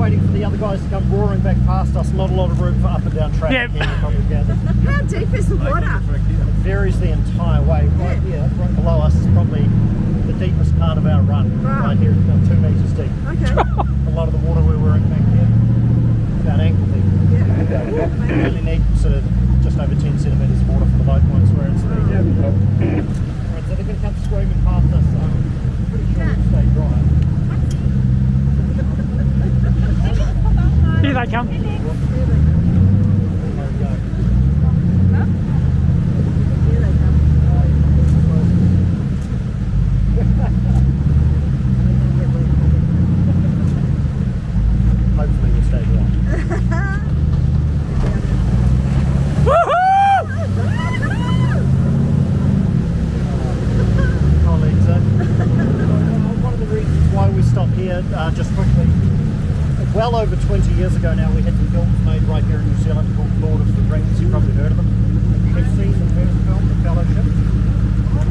waiting for the other guys to come roaring back past us. Not a lot of room for up and down track. Yep. Here, you probably gather. How deep is the water? It varies the entire way. Right here, right below us, is probably the deepest part of our run. Right here, it's about 2 metres deep. Okay. A lot of the water we were in back here, about ankle deep. Yeah. We only need sort of just over 10 centimetres of water for the boat once we're in speed. Right, so they're going to come screaming past us. I'm pretty sure we'll stay dry. Here they come. There we go. Here they come. Hopefully we'll stay dry. Colleagues, one of the reasons why we stopped here, just quickly, well over 20 years ago now, we had some films made right here in New Zealand called Lord of the Rings. You've probably heard of them. You've seen the first film, The Fellowship. Wow.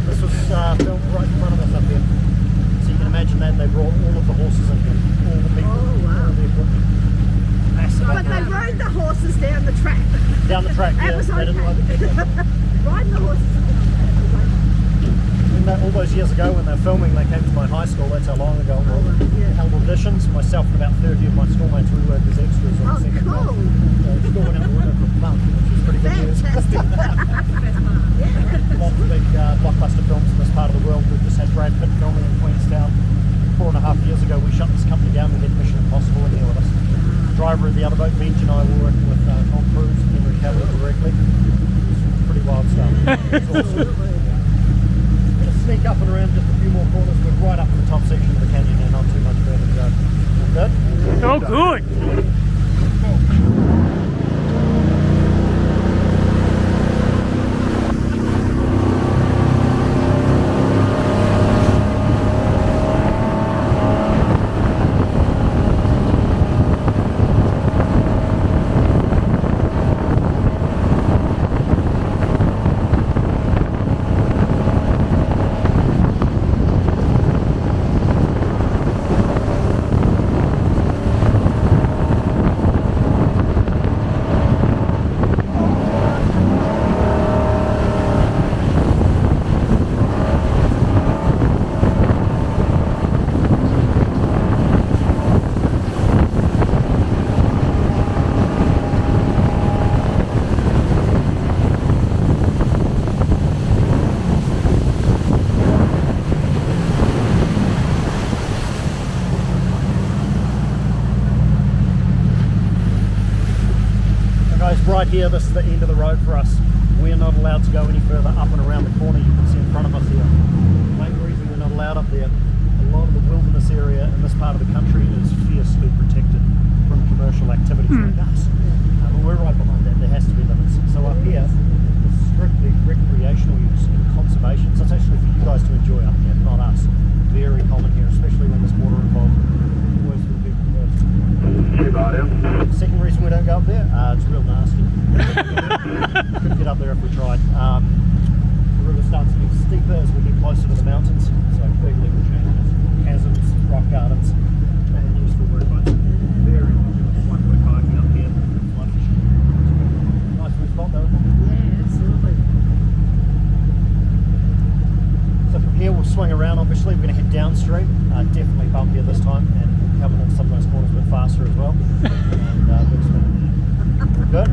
This was filmed right in front of us up here. So you can imagine that they brought all of the horses in here, all the people, Oh, wow. all the equipment. Massive. But they rode the horses down the track. Down the track, That yeah. was They didn't like the okay. Riding the horses. all those years ago when they were filming, they came to my high school. That's how long ago it was. Yeah. Held auditions. Myself and about 30 of my schoolmates, we worked as extras on Oh, the second cool. film. So school went out and worked for a month, which was pretty good news. Fantastic. Lots of big blockbuster films in this part of the world. We've just had Brad Pitt filming in Queenstown. 4.5 years ago, we shut this company down. We had Mission Impossible in here with us. The driver of the other boat, Benj, and I were working with Tom Cruise and Henry Cavill directly. It was pretty wild stuff. It was awesome. We're going to sneak up and around just a few more corners. We're right up in the top section of the canyon now, not too much further to go. All good? Oh, good. Right here, this is the end of the road for us. We're not allowed to go any further up and around the corner. You can see in front of us here. The main reason we're not allowed up there, a lot of the wilderness area in this part of the country is fiercely protected from commercial activities like us. But we're right behind that. There has to be limits. So up here, it's strictly recreational use and conservation. So it's actually for you guys to enjoy up here, not us. Very common here, especially when there's water involved. Always for the people first. Second reason we don't go up there, it's real nasty. Couldn't get up there if we tried. The river starts to get steeper as we get closer to the mountains, so big level changes, chasms, rock gardens, and useful work boats. Very popular for whitewater kayaking up here. Fly fishing. Nice little spot though. Yeah, absolutely. So from here we'll swing around. Obviously we're going to head downstream. Definitely bumpier this time, and coming into some of those corners a bit faster as well. And big spin. Good?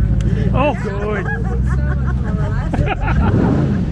Oh, good. So much more relaxed.